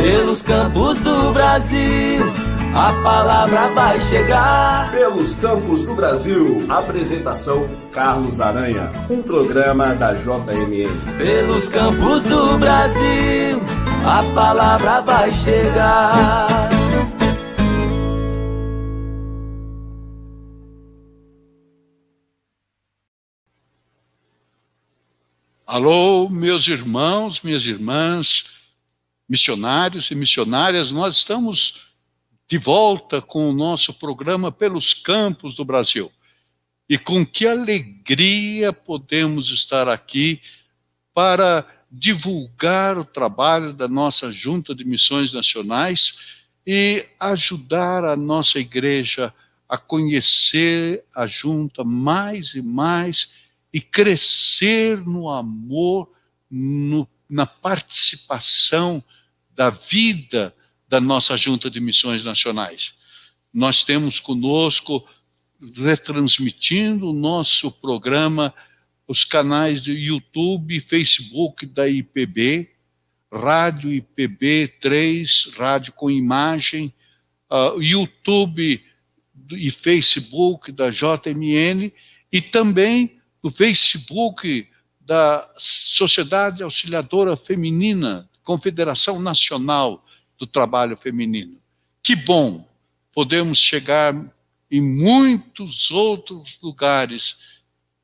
Pelos campos do Brasil, a palavra vai chegar. Pelos campos do Brasil, apresentação Carlos Aranha, um programa da JMN. Pelos campos do Brasil, a palavra vai chegar. Alô, meus irmãos, minhas irmãs, missionários e missionárias, nós estamos de volta com o nosso programa Pelos Campos do Brasil. E com que alegria podemos estar aqui para divulgar o trabalho da nossa Junta de Missões Nacionais e ajudar a nossa igreja a conhecer a Junta mais e mais e crescer no amor, na participação da vida da nossa Junta de Missões Nacionais. Nós temos conosco, retransmitindo o nosso programa, os canais do YouTube e Facebook da IPB, Rádio IPB 3, Rádio com Imagem, YouTube e Facebook da JMN, e também no Facebook da Sociedade Auxiliadora Feminina, Confederação Nacional do Trabalho Feminino. Que bom! Podemos chegar em muitos outros lugares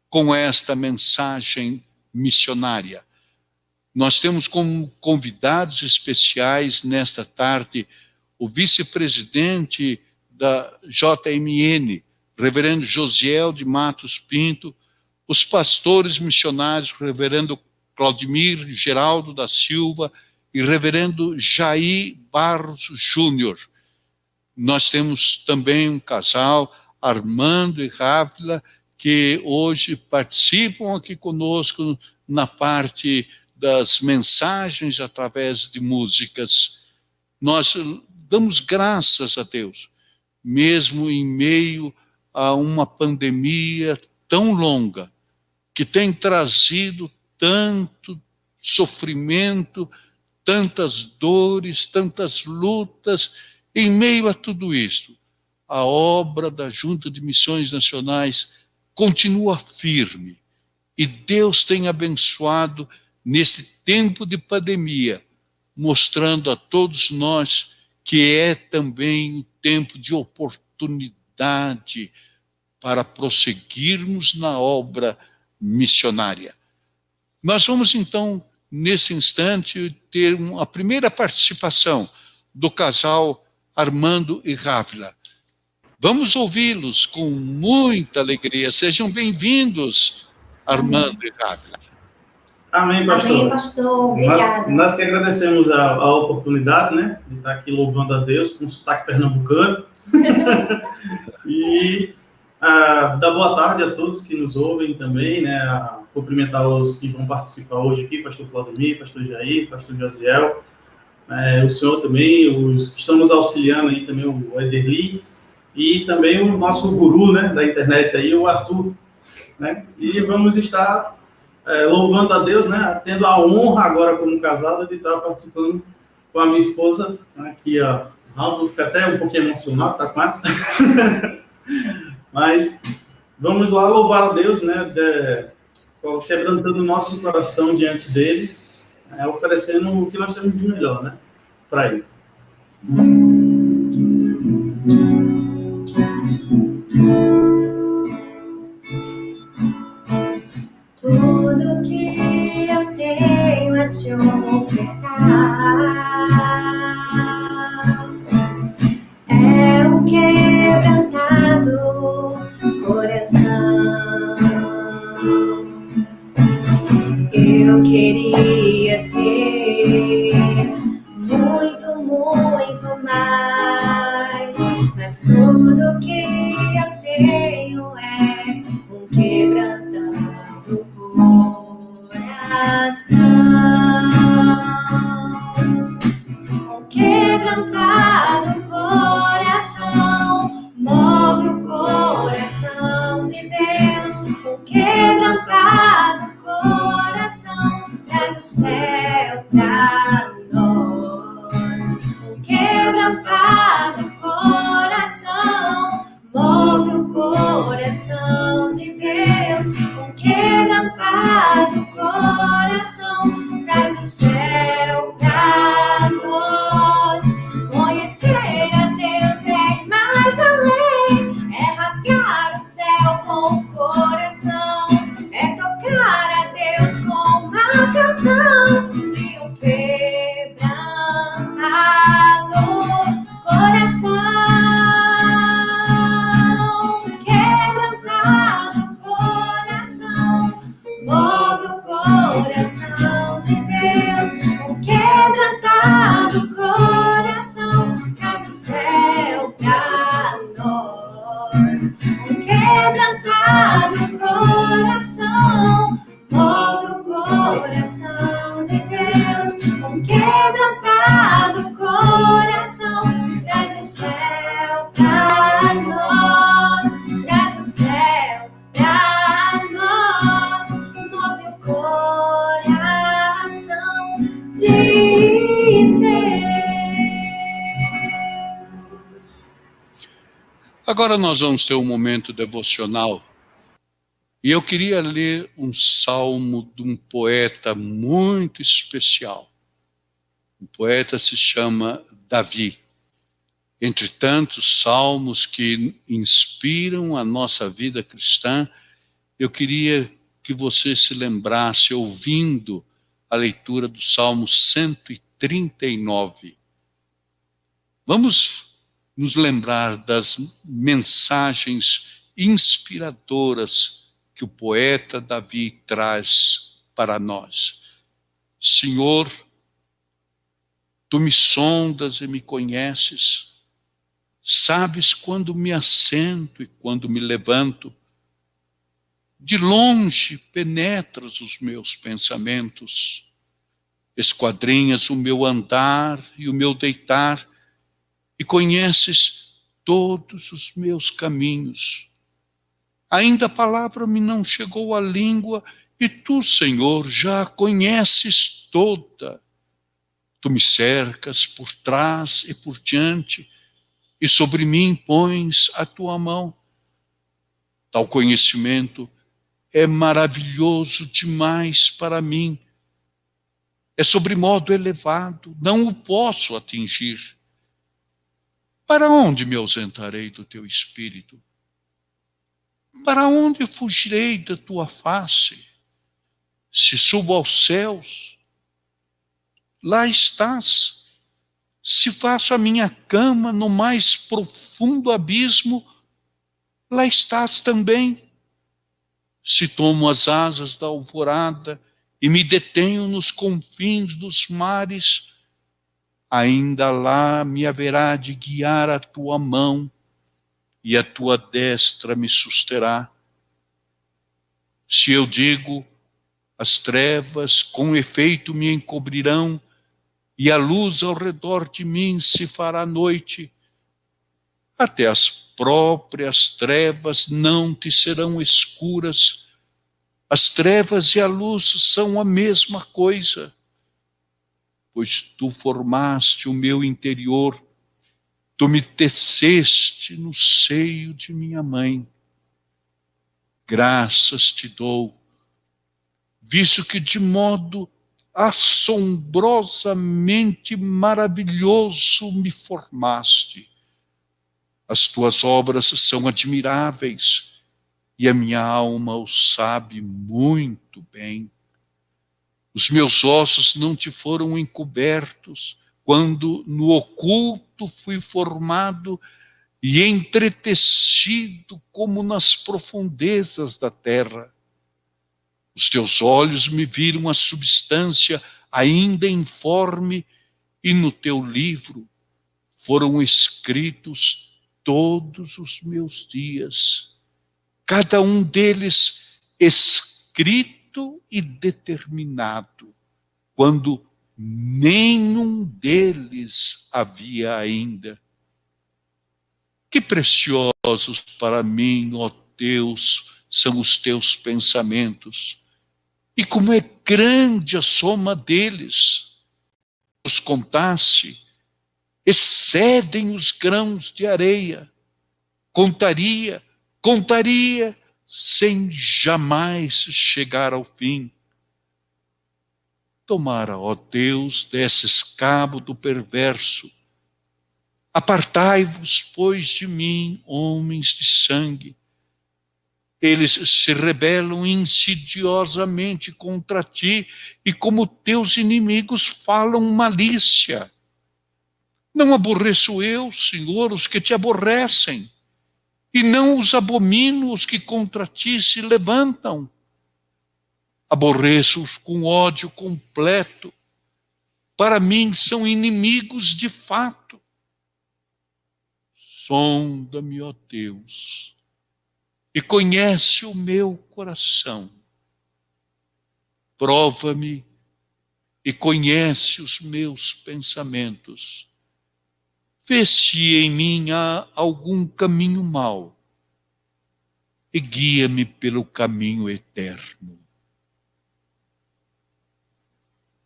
com esta mensagem missionária. Nós temos como convidados especiais nesta tarde o vice-presidente da JMN, reverendo Josiel de Matos Pinto, os pastores missionários, reverendo Claudimir Geraldo da Silva e reverendo Jair Barros Júnior. Nós temos também um casal, Armando e Rávila, que hoje participam aqui conosco na parte das mensagens através de músicas. Nós damos graças a Deus, mesmo em meio a uma pandemia tão longa, que tem trazido tanto sofrimento, tantas dores, tantas lutas. Em meio a tudo isto, a obra da Junta de Missões Nacionais continua firme. E Deus tem abençoado neste tempo de pandemia, mostrando a todos nós que é também um tempo de oportunidade para prosseguirmos na obra missionária. Nós vamos, então, nesse instante, ter a primeira participação do casal Armando e Rávila. Vamos ouvi-los com muita alegria. Sejam bem-vindos, Armando e Rávila. Amém, pastor. Amém, pastor. Obrigada. Nós que agradecemos a oportunidade, né, de estar aqui louvando a Deus com sotaque pernambucano. E dar boa tarde a todos que nos ouvem também, né, cumprimentar os que vão participar hoje aqui, pastor Claudemir, pastor Jair, pastor Josiel, o senhor também, os que estão nos auxiliando aí também, o Ederli, e também o nosso guru, né, da internet aí, o Arthur, né, e vamos estar louvando a Deus, né, tendo a honra agora como casado de estar participando com a minha esposa, aqui, ó, vou ficar até um pouquinho emocionado, tá com ela? Mas vamos lá louvar a Deus, né, quebrantando o nosso coração diante dele, oferecendo o que nós temos de melhor, né, para isso. Tudo que eu tenho a te ofertar é um quebrantado coração. Eu queria ter muito, muito mais, mas tudo que eu tenho é um quebrantado coração. Um quebrantado coração move o coração de Deus. Um quebrantado coração traz o céu pra nós. traz o céu pra nós. Conhecer a Deus é ir mais além, é rasgar o céu com o coração, é tocar a Deus com uma canção de um quebrantado coração. Quebrantado coração, move o coração de Deus. Um quebrantado coração traz o céu pra nós. Um quebrantado coração move o coração de Deus. Um quebrantado coração traz o céu pra nós. Traz o céu pra nós. Move o coração de Deus. Agora nós vamos ter um momento devocional. E eu queria ler um salmo de um poeta muito especial. O poeta se chama Davi. Entre tantos salmos que inspiram a nossa vida cristã, eu queria que você se lembrasse ouvindo a leitura do Salmo 139. Vamos nos lembrar das mensagens inspiradoras que o poeta Davi traz para nós. Senhor, tu me sondas e me conheces, sabes quando me assento e quando me levanto. De longe penetras os meus pensamentos, esquadrinhas o meu andar e o meu deitar, e conheces todos os meus caminhos. Ainda a palavra me não chegou à língua, e tu, Senhor, já a conheces toda. Tu me cercas por trás e por diante, e sobre mim pões a tua mão. Tal conhecimento é maravilhoso demais para mim. É sobremodo elevado, não o posso atingir. Para onde me ausentarei do teu espírito? Para onde fugirei da tua face? Se subo aos céus, lá estás. Se faço a minha cama no mais profundo abismo, lá estás também. Se tomo as asas da alvorada e me detenho nos confins dos mares, ainda lá me haverá de guiar a tua mão, e a tua destra me susterá. Se eu digo, as trevas com efeito me encobrirão, e a luz ao redor de mim se fará noite, até as próprias trevas não te serão escuras. As trevas e a luz são a mesma coisa, pois tu formaste o meu interior, tu me teceste no seio de minha mãe. Graças te dou, visto que de modo assombrosamente maravilhoso me formaste. As tuas obras são admiráveis, e a minha alma o sabe muito bem. Os meus ossos não te foram encobertos, quando no oculto fui formado e entretecido como nas profundezas da terra. Os teus olhos me viram a substância ainda informe, e no teu livro foram escritos todos os meus dias, cada um deles escrito e determinado, quando nenhum deles havia ainda. Que preciosos para mim, ó Deus, são os teus pensamentos, e como é grande a soma deles. Os contasse, excedem os grãos de areia. Contaria, sem jamais chegar ao fim. Tomara, ó Deus, desses cabo do perverso. Apartai-vos, pois, de mim, homens de sangue. Eles se rebelam insidiosamente contra ti e como teus inimigos falam malícia. Não aborreço eu, Senhor, os que te aborrecem, e não os abomino os que contra ti se levantam. Aborreço-os com ódio completo. Para mim são inimigos de fato. Sonda-me, ó Deus, e conhece o meu coração. Prova-me e conhece os meus pensamentos. Vê se em mim há algum caminho mau e guia-me pelo caminho eterno.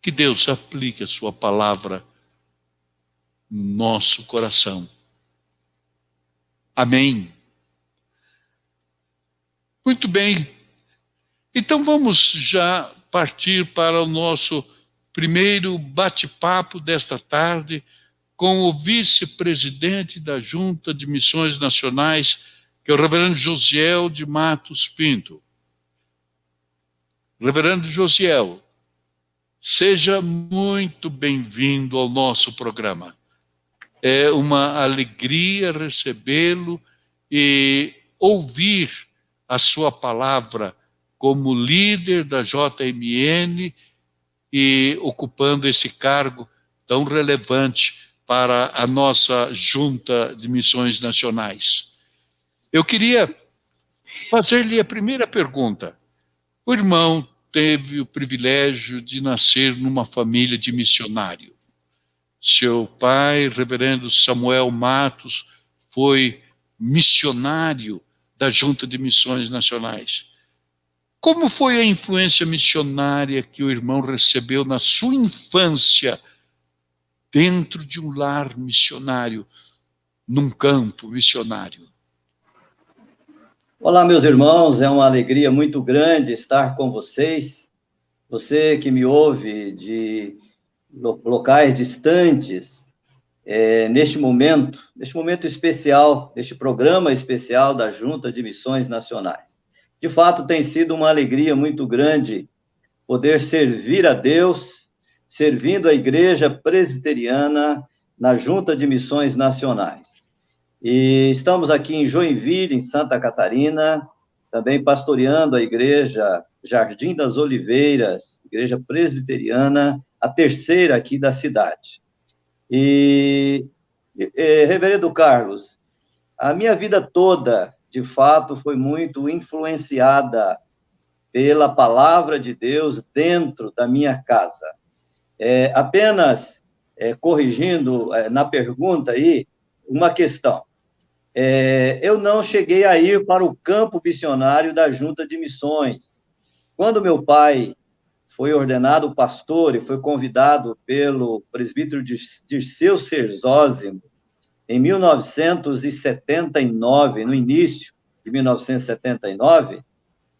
Que Deus aplique a sua palavra no nosso coração. Amém. Muito bem. Então vamos já partir para o nosso primeiro bate-papo desta tarde com o vice-presidente da Junta de Missões Nacionais, que é o reverendo Josiel de Matos Pinto. Reverendo Josiel, seja muito bem-vindo ao nosso programa. É uma alegria recebê-lo e ouvir a sua palavra como líder da JMN e ocupando esse cargo tão relevante para a nossa Junta de Missões Nacionais. Eu queria fazer-lhe a primeira pergunta. O irmão teve o privilégio de nascer numa família de missionário. Seu pai, reverendo Samuel Matos, foi missionário da Junta de Missões Nacionais. Como foi a influência missionária que o irmão recebeu na sua infância dentro de um lar missionário, num campo missionário? Olá, meus irmãos, é uma alegria muito grande estar com vocês. Você que me ouve de locais distantes, neste momento especial, neste programa especial da Junta de Missões Nacionais. De fato, tem sido uma alegria muito grande poder servir a Deus, servindo a Igreja Presbiteriana na Junta de Missões Nacionais. E estamos aqui em Joinville, em Santa Catarina, também pastoreando a Igreja Jardim das Oliveiras, Igreja Presbiteriana, a terceira aqui da cidade. E, reverendo Carlos, a minha vida toda, de fato, foi muito influenciada pela palavra de Deus dentro da minha casa. Apenas corrigindo na pergunta aí, uma questão. Eu não cheguei a ir para o campo missionário da Junta de Missões. Quando meu pai foi ordenado pastor e foi convidado pelo presbítero Dirceu Serzósimo, em 1979, no início de 1979,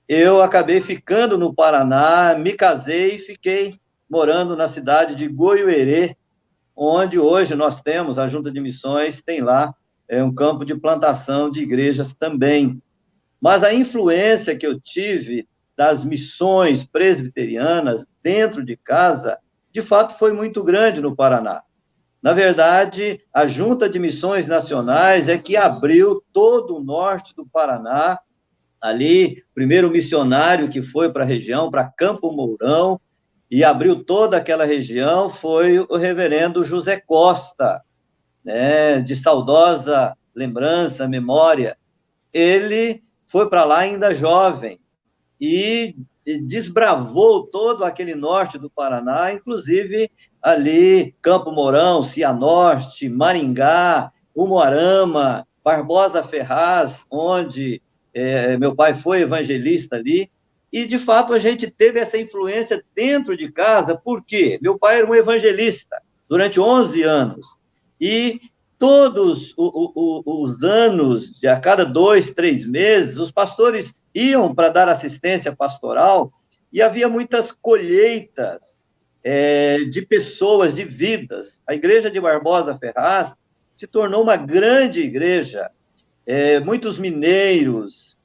eu acabei ficando no Paraná, me casei e fiquei morando na cidade de Goiuerê, onde hoje nós temos, a Junta de Missões tem lá um campo de plantação de igrejas também. Mas a influência que eu tive das missões presbiterianas dentro de casa, de fato, foi muito grande no Paraná. Na verdade, a Junta de Missões Nacionais é que abriu todo o norte do Paraná. Ali, o primeiro missionário que foi para a região, para Campo Mourão, e abriu toda aquela região, foi o reverendo José Costa, né, de saudosa lembrança, memória. Ele foi para lá ainda jovem e desbravou todo aquele norte do Paraná, inclusive ali Campo Mourão, Cianorte, Maringá, Umuarama, Barbosa Ferraz, onde meu pai foi evangelista ali, e de fato a gente teve essa influência dentro de casa, porque meu pai era um evangelista durante 11 anos, e todos os anos, a cada 2, 3 meses, os pastores iam para dar assistência pastoral, e havia muitas colheitas de pessoas, de vidas. A igreja de Barbosa Ferraz se tornou uma grande igreja. Muitos mineiros,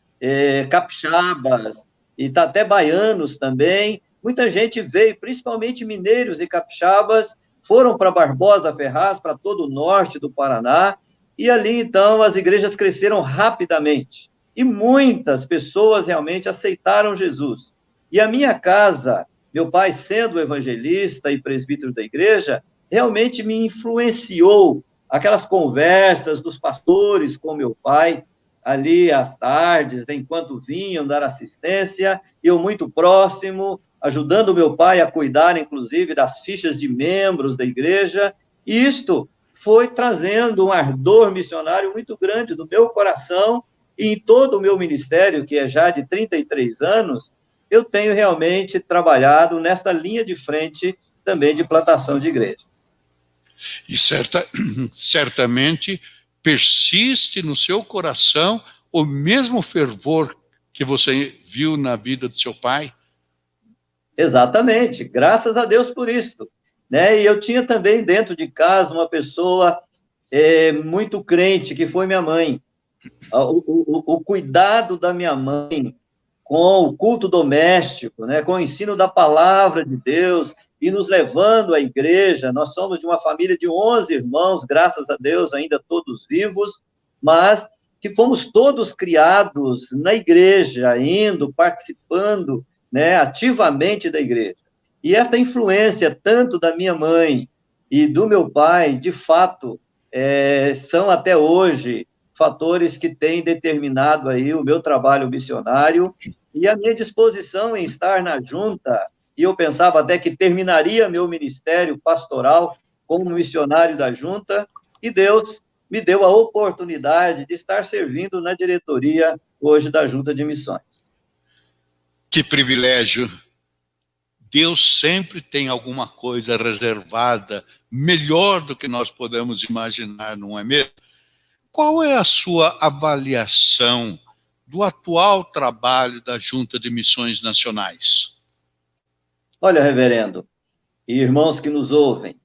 capixabas, e até baianos também. Muita gente veio, principalmente mineiros e capixabas, foram para Barbosa Ferraz, para todo o norte do Paraná, e ali, então, as igrejas cresceram rapidamente. E muitas pessoas realmente aceitaram Jesus. E a minha casa, meu pai sendo evangelista e presbítero da igreja, realmente me influenciou. Aquelas conversas dos pastores com meu pai, ali às tardes, enquanto vinham dar assistência, eu muito próximo, ajudando meu pai a cuidar, inclusive, das fichas de membros da igreja, e isto foi trazendo um ardor missionário muito grande no meu coração, e em todo o meu ministério, que é já de 33 anos, eu tenho realmente trabalhado nesta linha de frente também de plantação de igrejas. E certamente persiste no seu coração o mesmo fervor que você viu na vida do seu pai? Exatamente, graças a Deus por isso. Né? E eu tinha também dentro de casa uma pessoa muito crente, que foi minha mãe. O cuidado da minha mãe com o culto doméstico, né? Com o ensino da palavra de Deus, e nos levando à igreja. Nós somos de uma família de 11 irmãos, graças a Deus, ainda todos vivos, mas que fomos todos criados na igreja, indo, participando, né, ativamente da igreja. E esta influência, tanto da minha mãe e do meu pai, de fato, são até hoje fatores que têm determinado aí o meu trabalho missionário e a minha disposição em estar na junta. E eu pensava até que terminaria meu ministério pastoral como missionário da junta, e Deus me deu a oportunidade de estar servindo na diretoria hoje da Junta de Missões. Que privilégio! Deus sempre tem alguma coisa reservada, melhor do que nós podemos imaginar, não é mesmo? Qual é a sua avaliação do atual trabalho da Junta de Missões Nacionais? Olha, reverendo, e irmãos que nos ouvem,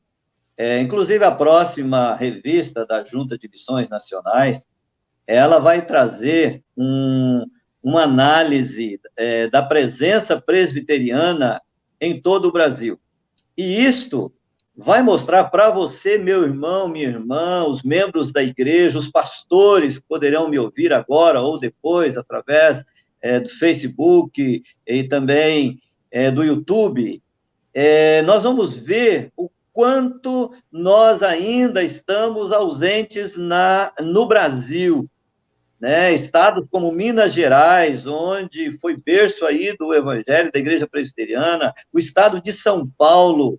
inclusive a próxima revista da Junta de Missões Nacionais, ela vai trazer uma análise da presença presbiteriana em todo o Brasil. E isto vai mostrar para você, meu irmão, minha irmã, os membros da igreja, os pastores que poderão me ouvir agora ou depois, através do Facebook e também do YouTube, nós vamos ver o quanto nós ainda estamos ausentes no Brasil, né? Estados como Minas Gerais, onde foi berço aí do Evangelho da Igreja Presbiteriana, o estado de São Paulo,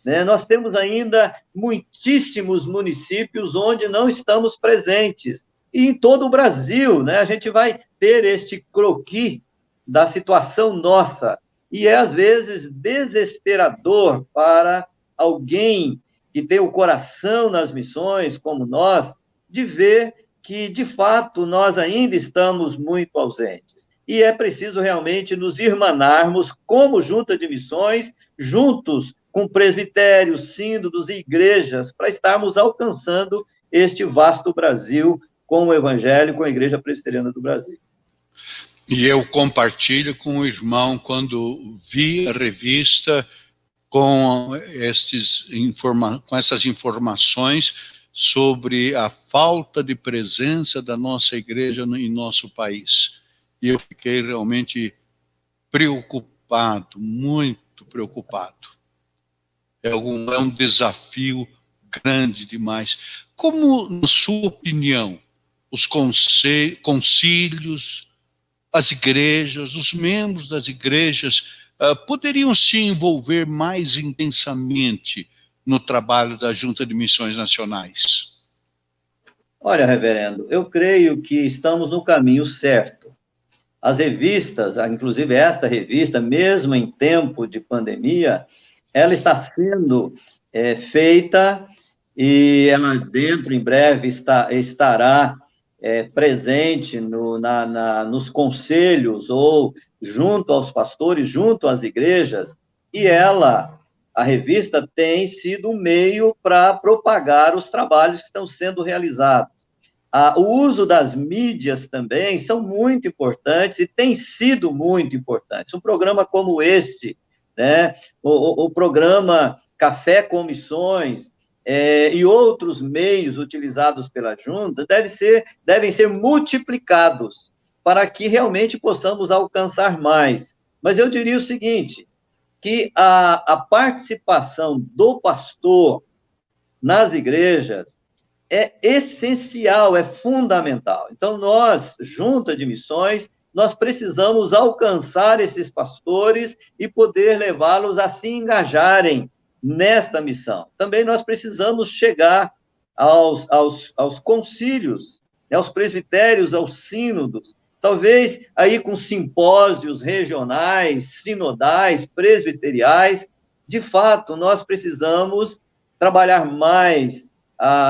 né? Nós temos ainda muitíssimos municípios onde não estamos presentes, e em todo o Brasil, né? A gente vai ter este croquis da situação nossa, e às vezes desesperador para alguém que tem o coração nas missões, como nós, de ver que, de fato, nós ainda estamos muito ausentes. E é preciso realmente nos irmanarmos como junta de missões, juntos com presbitérios, sínodos e igrejas, para estarmos alcançando este vasto Brasil com o Evangelho, com a Igreja Presbiteriana do Brasil. E eu compartilho com o irmão, quando vi a revista com essas informações sobre a falta de presença da nossa igreja em nosso país. E eu fiquei realmente preocupado, muito preocupado. É um desafio grande demais. Como, na sua opinião, os concílios, as igrejas, os membros das igrejas poderiam se envolver mais intensamente no trabalho da Junta de Missões Nacionais? Olha, reverendo, eu creio que estamos no caminho certo. As revistas, inclusive esta revista, mesmo em tempo de pandemia, ela está sendo feita, e ela dentro, em breve, estará presente nos conselhos ou junto aos pastores, junto às igrejas, e ela a revista tem sido um meio para propagar os trabalhos que estão sendo realizados. O uso das mídias também são muito importantes e tem sido muito importantes. Um programa como este, né, o programa Café com Missões, e outros meios utilizados pela Junta devem ser multiplicados para que realmente possamos alcançar mais. Mas eu diria o seguinte, que a participação do pastor nas igrejas é essencial, é fundamental. Então, nós, Junta de Missões, nós precisamos alcançar esses pastores e poder levá-los a se engajarem nesta missão. Também nós precisamos chegar aos concílios, aos presbitérios, aos sínodos, talvez aí com simpósios regionais, sinodais, presbiteriais. De fato, nós precisamos trabalhar mais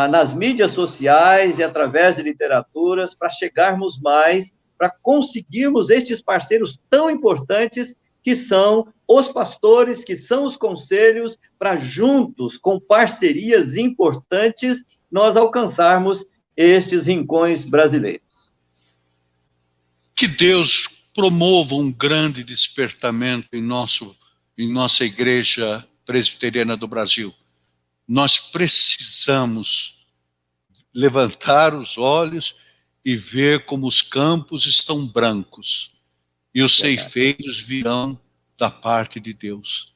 nas mídias sociais e através de literaturas para chegarmos mais, para conseguirmos estes parceiros tão importantes que são os pastores, que são os conselhos, para juntos, com parcerias importantes, nós alcançarmos estes rincões brasileiros. Que Deus promova um grande despertamento em nossa igreja presbiteriana do Brasil. Nós precisamos levantar os olhos e ver como os campos estão brancos e os ceifeiros virão da parte de Deus.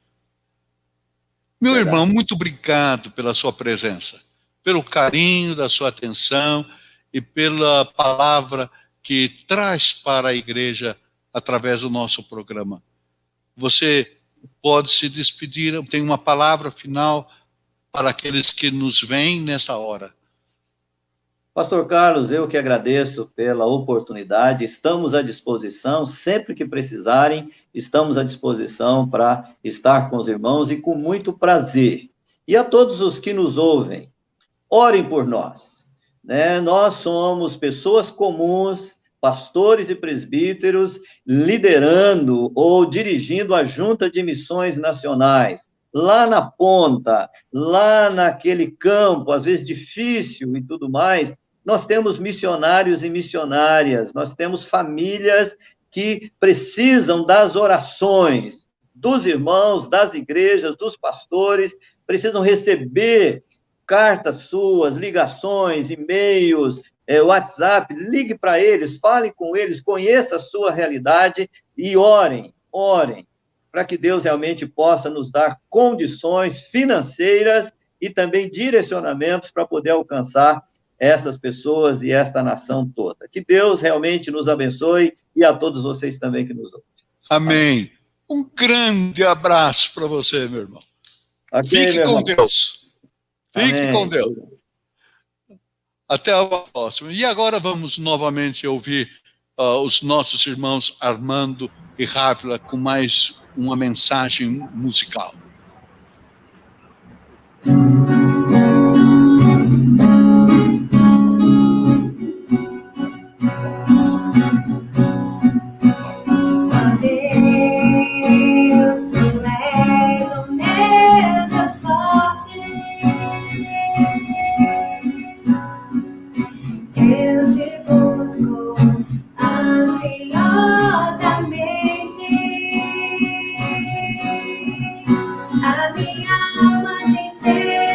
Meu irmão, muito obrigado pela sua presença, pelo carinho da sua atenção e pela palavra que traz para a igreja através do nosso programa. Você pode se despedir, tem uma palavra final para aqueles que nos veem nessa hora. Pastor Carlos, eu que agradeço pela oportunidade, estamos à disposição, sempre que precisarem, estamos à disposição para estar com os irmãos e com muito prazer. E a todos os que nos ouvem, orem por nós, né? Nós somos pessoas comuns, pastores e presbíteros, liderando ou dirigindo a Junta de Missões Nacionais, lá na ponta, lá naquele campo, às vezes difícil e tudo mais. Nós temos missionários e missionárias, nós temos famílias que precisam das orações dos irmãos, das igrejas, dos pastores, precisam receber cartas suas, ligações, e-mails, WhatsApp, ligue para eles, fale com eles, conheça a sua realidade e orem, para que Deus realmente possa nos dar condições financeiras e também direcionamentos para poder alcançar essas pessoas e esta nação toda. Que Deus realmente nos abençoe e a todos vocês também que nos ouvem. Amém. Um grande abraço para você, meu irmão. Okay, Fique com Deus. Fique Amém. com Deus. Até a próxima. E agora vamos novamente ouvir os nossos irmãos Armando e Rávila com mais uma mensagem musical. A minha alma tem sede.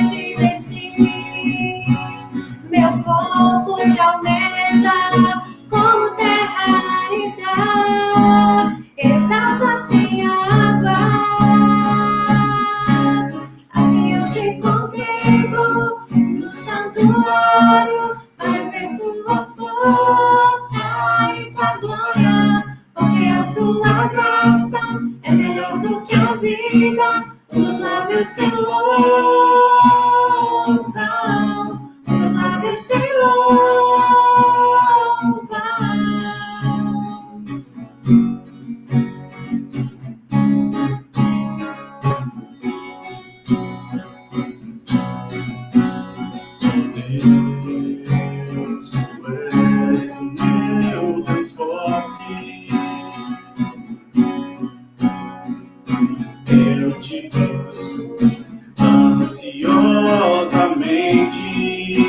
ansiosamente.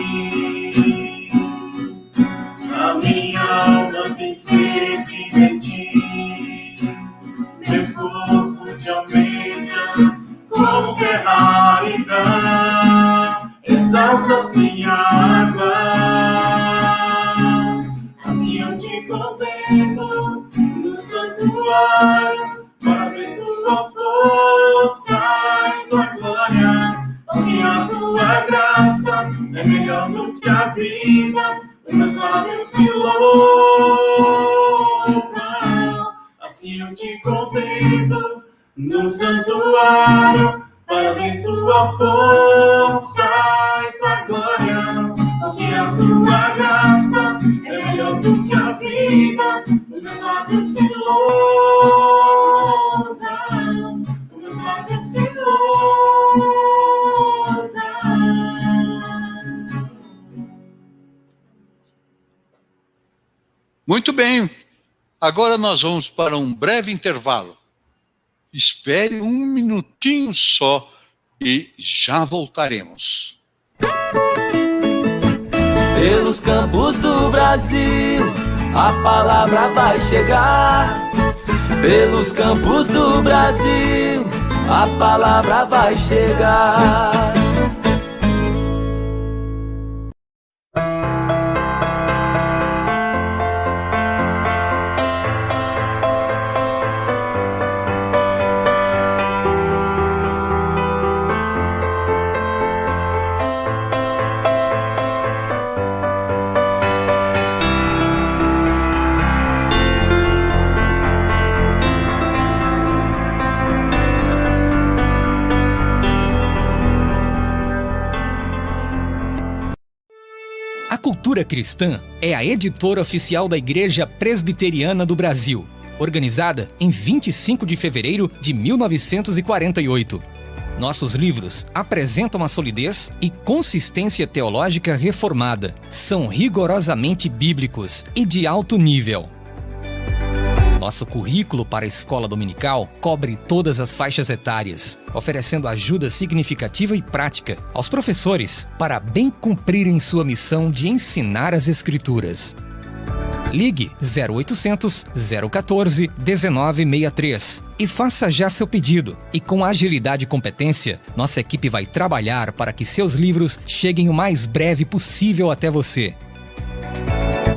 A minha alma tem sede de ti, meu corpo te almeja como terra árida, exausta sem água. Assim eu te contemplo no santuário, para ver tua força e tua glória, porque a tua graça é melhor do que a vida, os meus lábios te louvam. Assim eu te contemplo no santuário, para ver tua força e tua glória, porque a tua graça é melhor do que a vida, os meus lábios te louvam, os meus lábios te louvam. Muito bem, agora nós vamos para um breve intervalo. Espere um minutinho só e já voltaremos. Pelos campos do Brasil, a palavra vai chegar. Pelos campos do Brasil, a palavra vai chegar. A Cultura Cristã é a editora oficial da Igreja Presbiteriana do Brasil, organizada em 25 de fevereiro de 1948. Nossos livros apresentam a solidez e consistência teológica reformada, são rigorosamente bíblicos e de alto nível. Nosso currículo para a escola dominical cobre todas as faixas etárias, oferecendo ajuda significativa e prática aos professores para bem cumprirem sua missão de ensinar as Escrituras. Ligue 0800 014 1963 e faça já seu pedido. E com agilidade e competência, nossa equipe vai trabalhar para que seus livros cheguem o mais breve possível até você.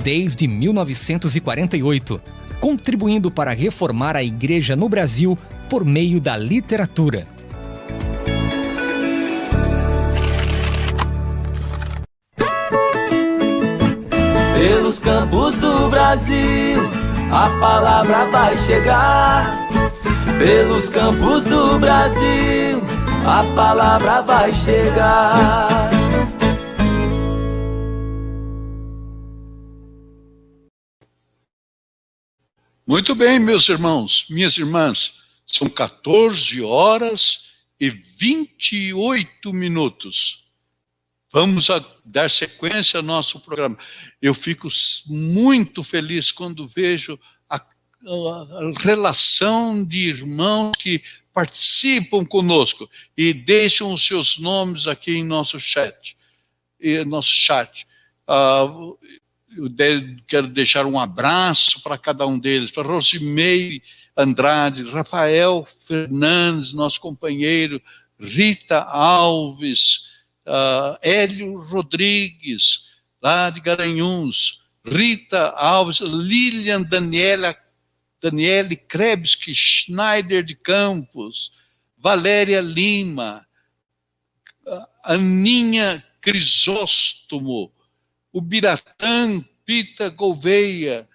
Desde 1948, contribuindo para reformar a Igreja no Brasil por meio da literatura. Pelos campos do Brasil, a palavra vai chegar. Pelos campos do Brasil, a palavra vai chegar. Muito bem, meus irmãos, minhas irmãs, são 14 horas e 28 minutos. Vamos dar sequência ao nosso programa. Eu fico muito feliz quando vejo a relação de irmãos que participam conosco e deixam os seus nomes aqui em nosso chat. Eu quero deixar um abraço para cada um deles, para Rosimeire Andrade, Rafael Fernandes, nosso companheiro, Rita Alves, Hélio Rodrigues, lá de Garanhuns, Rita Alves, Lilian Daniele Krebski, Schneider de Campos, Valéria Lima, Aninha Crisóstomo, o Biratã Pita Gouveia,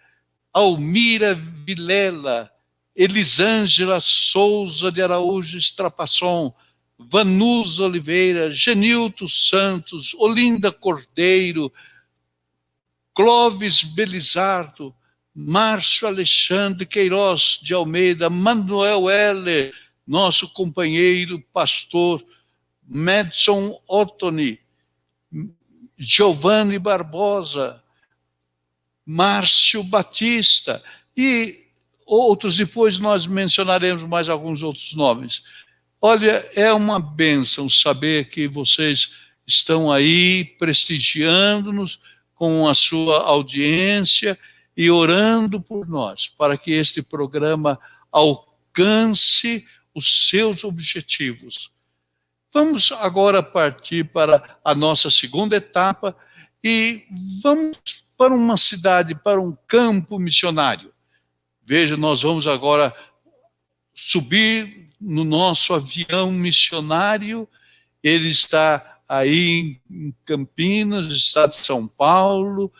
Almira Vilela, Elisângela Souza de Araújo Estrapasson, Vanusa Oliveira, Genilton Santos, Olinda Cordeiro, Clóvis Belizardo, Márcio Alexandre Queiroz de Almeida, Manuel Heller, nosso companheiro pastor, Madson Ottoni, Giovanni Barbosa, Márcio Batista e outros, depois nós mencionaremos mais alguns outros nomes. Olha, é uma bênção saber que vocês estão aí prestigiando-nos com a sua audiência e orando por nós, para que este programa alcance os seus objetivos. Vamos agora partir para a nossa segunda etapa e vamos para uma cidade, para um campo missionário. Veja, nós vamos agora subir no nosso avião missionário. Ele está aí em Campinas, estado de São Paulo.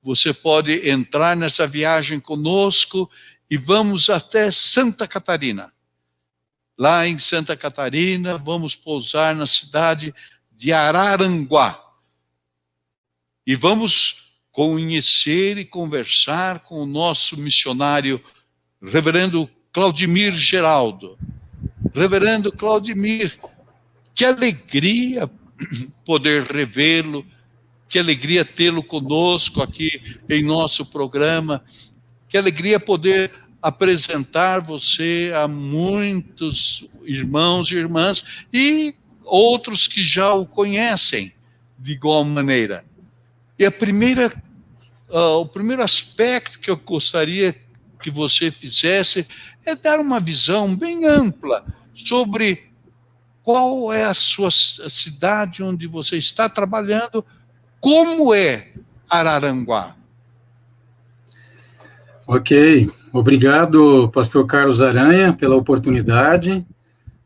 Você pode entrar nessa viagem conosco e vamos até Santa Catarina. Lá em Santa Catarina, vamos pousar na cidade de Araranguá. E vamos conhecer e conversar com o nosso missionário, reverendo Claudimir Geraldo. Reverendo Claudimir, que alegria poder revê-lo, que alegria tê-lo conosco aqui em nosso programa, que alegria poder apresentar você a muitos irmãos e irmãs e outros que já o conhecem de igual maneira. E o primeiro aspecto que eu gostaria que você fizesse é dar uma visão bem ampla sobre qual é a sua cidade onde você está trabalhando, como é Araranguá. Ok, obrigado, pastor Carlos Aranha, pela oportunidade.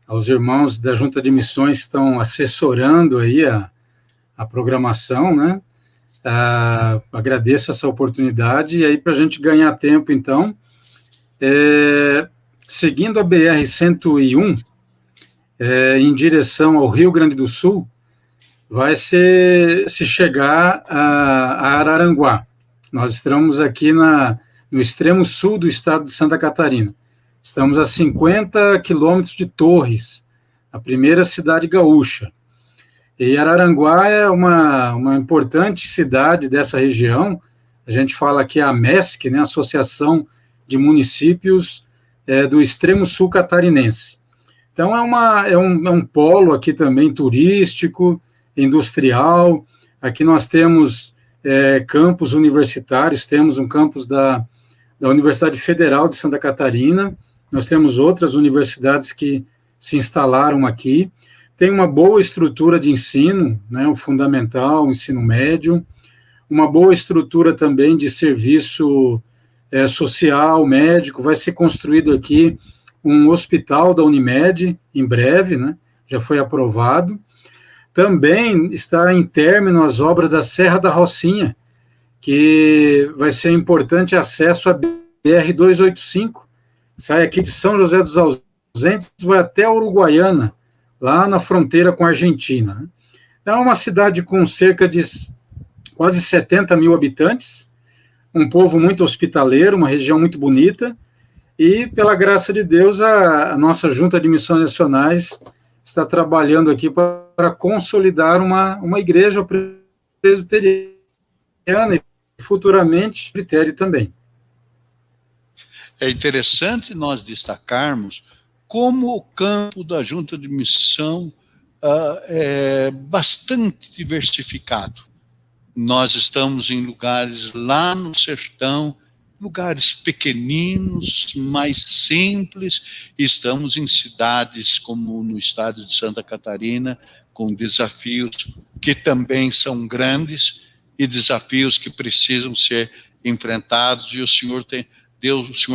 Aos irmãos da Junta de Missões que estão assessorando aí a programação, né? Agradeço essa oportunidade. E aí, para a gente ganhar tempo, então, seguindo a BR-101, em direção ao Rio Grande do Sul, vai se chegar a Araranguá. Nós estamos aqui no extremo sul do estado de Santa Catarina. Estamos a 50 quilômetros de Torres, a primeira cidade gaúcha. E Araranguá é uma importante cidade dessa região. A gente fala que é a MESC, né, Associação de Municípios do Extremo Sul Catarinense. Então, é um polo aqui também turístico, industrial. Aqui nós temos campos universitários, temos um campus da Universidade Federal de Santa Catarina, nós temos outras universidades que se instalaram aqui. Tem uma boa estrutura de ensino, né, o fundamental, o ensino médio, uma boa estrutura também de serviço social, médico. Vai ser construído aqui um hospital da Unimed, em breve, né, já foi aprovado. Também está em término as obras da Serra da Rocinha, que vai ser importante acesso à BR-285, sai aqui de São José dos Ausentes, vai até Uruguaiana, lá na fronteira com a Argentina, né? É uma cidade com cerca de quase 70 mil habitantes, um povo muito hospitaleiro, uma região muito bonita, e, pela graça de Deus, a nossa Junta de Missões Nacionais está trabalhando aqui para consolidar uma igreja presbiteriana e, futuramente, presbitério também. É interessante nós destacarmos como o campo da Junta de Missão é bastante diversificado. Nós estamos em lugares lá no sertão, lugares pequeninos, mais simples, e estamos em cidades como no estado de Santa Catarina, com desafios que também são grandes e desafios que precisam ser enfrentados, e o Senhor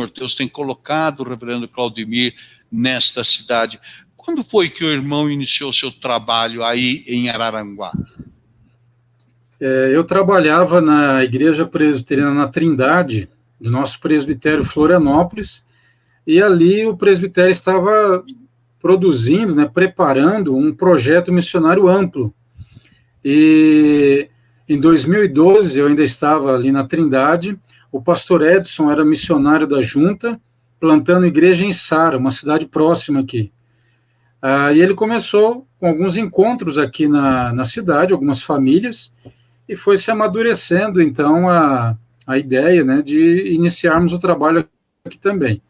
Deus tem colocado o reverendo Claudimir nesta cidade. Quando foi que o irmão iniciou seu trabalho aí em Araranguá? Eu trabalhava na Igreja Presbiteriana na Trindade, do nosso presbitério Florianópolis, e ali o presbitério estava produzindo, né, preparando um projeto missionário amplo. E em 2012, eu ainda estava ali na Trindade, o pastor Edson era missionário da junta, plantando igreja em Sara, uma cidade próxima aqui. E ele começou com alguns encontros aqui na cidade, algumas famílias, e foi se amadurecendo, então, a ideia, né, de iniciarmos o trabalho aqui também.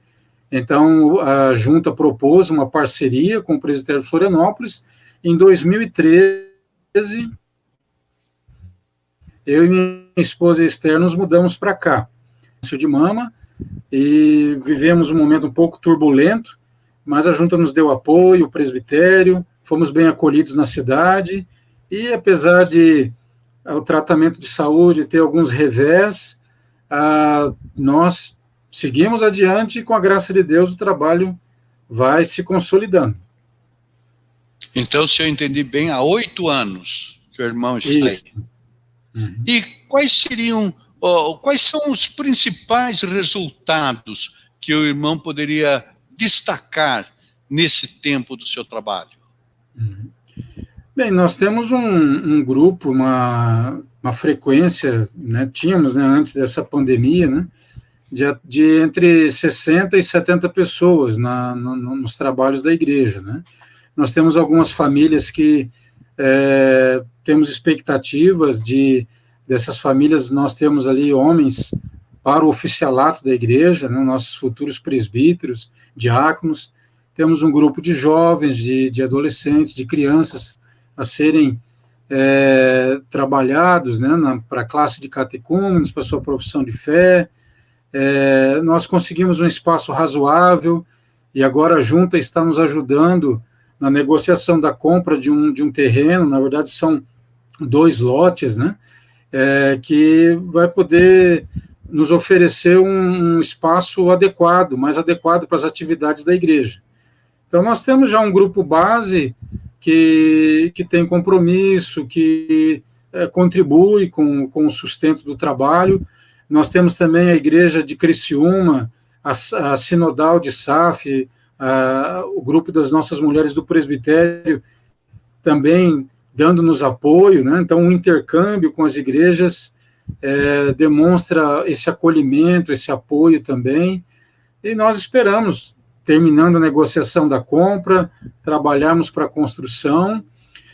Então, a junta propôs uma parceria com o presbitério de Florianópolis. Em 2013, eu e minha esposa Esther nos mudamos para cá, de mama, e vivemos um momento um pouco turbulento, mas a junta nos deu apoio, o presbitério, fomos bem acolhidos na cidade, e apesar de o tratamento de saúde ter alguns revés, nós seguimos adiante e, com a graça de Deus, o trabalho vai se consolidando. Então, se eu entendi bem, há 8 anos que o irmão está aí. Uhum. E quais são os principais resultados que o irmão poderia destacar nesse tempo do seu trabalho? Uhum. Bem, nós temos um grupo, uma frequência, né, tínhamos, né, antes dessa pandemia, né, de entre 60 e 70 pessoas nos trabalhos da igreja, né. Nós temos algumas famílias que temos expectativas dessas famílias, nós temos ali homens para o oficialato da igreja, né, nossos futuros presbíteros, diáconos. Temos um grupo de jovens, de adolescentes, de crianças a serem trabalhados, né, para a classe de catecúmenos, para a sua profissão de fé. Nós conseguimos um espaço razoável e agora a junta está nos ajudando na negociação da compra de um terreno. Na verdade, são 2 lotes, né, que vai poder nos oferecer um espaço adequado, mais adequado para as atividades da igreja. Então, nós temos já um grupo base que tem compromisso, que contribui com o sustento do trabalho. Nós temos também a igreja de Criciúma, a Sinodal de SAF, o grupo das nossas mulheres do presbitério, também dando-nos apoio, né? Então, o intercâmbio com as igrejas demonstra esse acolhimento, esse apoio também, e nós esperamos, terminando a negociação da compra, trabalharmos para a construção.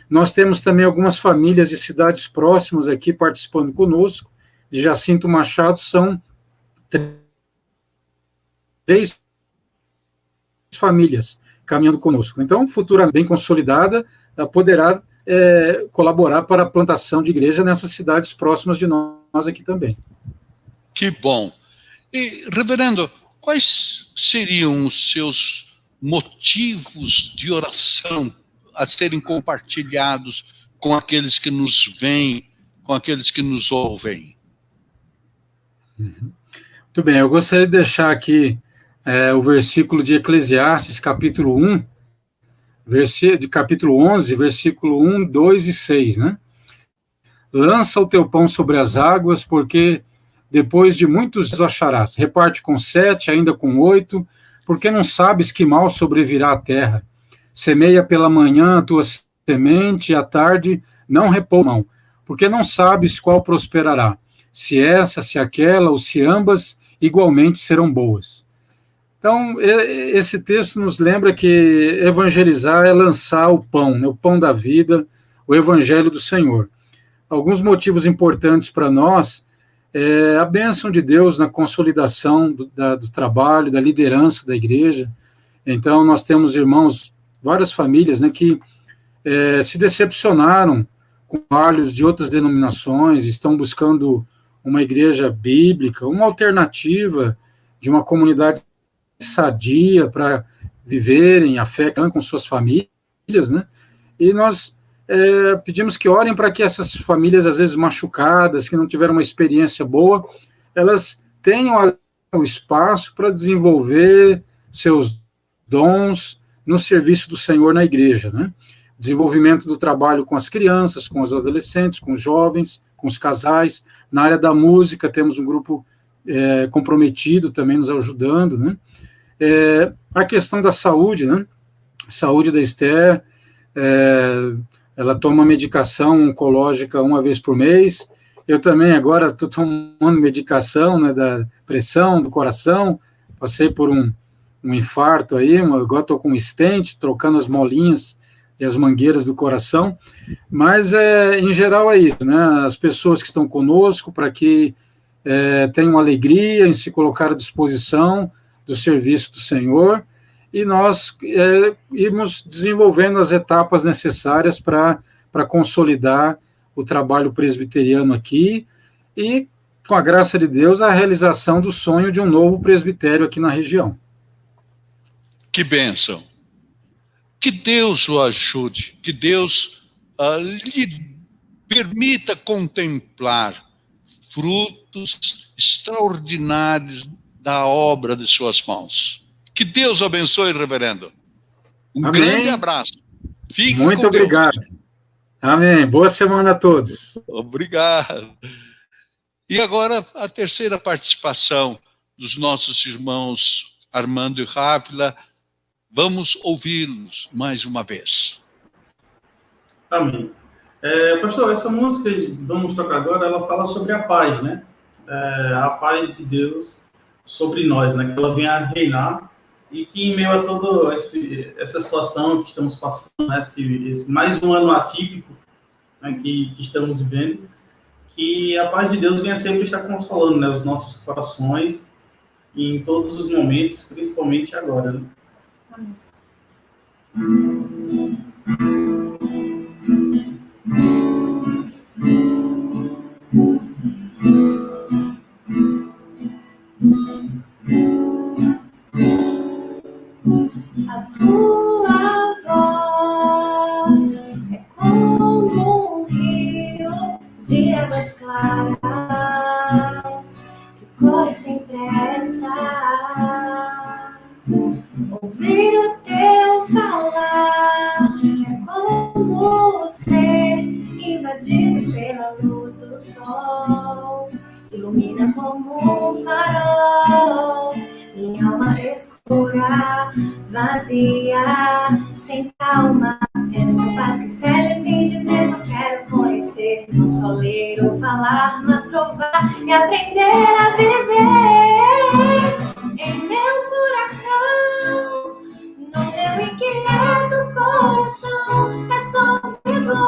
Nós temos também algumas famílias de cidades próximas aqui participando conosco. De Jacinto Machado, são 3 famílias caminhando conosco. Então, futura bem consolidada, poderá colaborar para a plantação de igreja nessas cidades próximas de nós aqui também. Que bom. E, reverendo, quais seriam os seus motivos de oração a serem compartilhados com aqueles que nos veem, com aqueles que nos ouvem? Muito bem, eu gostaria de deixar aqui o versículo de Eclesiastes, capítulo 1, capítulo 11, versículo 1, 2 e 6, né? Lança o teu pão sobre as águas, porque depois de muitos o acharás. Reparte com 7, ainda com 8, porque não sabes que mal sobrevirá à terra. Semeia pela manhã a tua semente, e à tarde não repousa a mão, porque não sabes qual prosperará, se essa, se aquela, ou se ambas igualmente serão boas. Então, esse texto nos lembra que evangelizar é lançar o pão, né, o pão da vida, o evangelho do Senhor. Alguns motivos importantes para nós a bênção de Deus na consolidação do trabalho, da liderança da igreja. Então, nós temos irmãos, várias famílias, né, que se decepcionaram com trabalhos de outras denominações, estão buscando uma igreja bíblica, uma alternativa de uma comunidade sadia para viverem a fé com suas famílias, né? E nós pedimos que orem para que essas famílias, às vezes machucadas, que não tiveram uma experiência boa, elas tenham o espaço para desenvolver seus dons no serviço do Senhor na igreja, né? Desenvolvimento do trabalho com as crianças, com os adolescentes, com os jovens, com os casais. Na área da música, temos um grupo comprometido também nos ajudando, né? A questão da saúde, né? Saúde da Esther, ela toma medicação oncológica uma vez por mês. Eu também agora estou tomando medicação, né, da pressão do coração, passei por um infarto aí, agora estou com um stent, trocando as molinhas e as mangueiras do coração, mas em geral é isso, né? As pessoas que estão conosco, para que tenham alegria em se colocar à disposição do serviço do Senhor, e nós irmos desenvolvendo as etapas necessárias para consolidar o trabalho presbiteriano aqui, e, com a graça de Deus, a realização do sonho de um novo presbitério aqui na região. Que bênção! Que Deus o ajude, que Deus lhe permita contemplar frutos extraordinários da obra de suas mãos. Que Deus o abençoe, reverendo. Um Amém. Grande abraço. Fique Muito com obrigado. Deus. Amém. Boa semana a todos. Obrigado. E agora a terceira participação dos nossos irmãos Armando e Rávila. Vamos ouvi-los mais uma vez. Amém. Pastor, essa música que vamos tocar agora, ela fala sobre a paz, né? A paz de Deus sobre nós, né? Que ela venha a reinar e que em meio a toda essa situação que estamos passando, né? esse mais um ano atípico, né? que estamos vivendo, que a paz de Deus venha sempre estar consolando, né? Os nossos corações em todos os momentos, principalmente agora, né? Amém. A tua voz é como um rio de águas claras que corre sem pressa. Ouvir o teu falar é como ser invadido pela luz do sol. Ilumina como um farol minha alma escura, vazia, sem calma. Esta paz que excede o entendimento quero conhecer. Não só ler ou falar, mas provar e aprender a viver. Em meu furacão, no meu inquieto coração, é só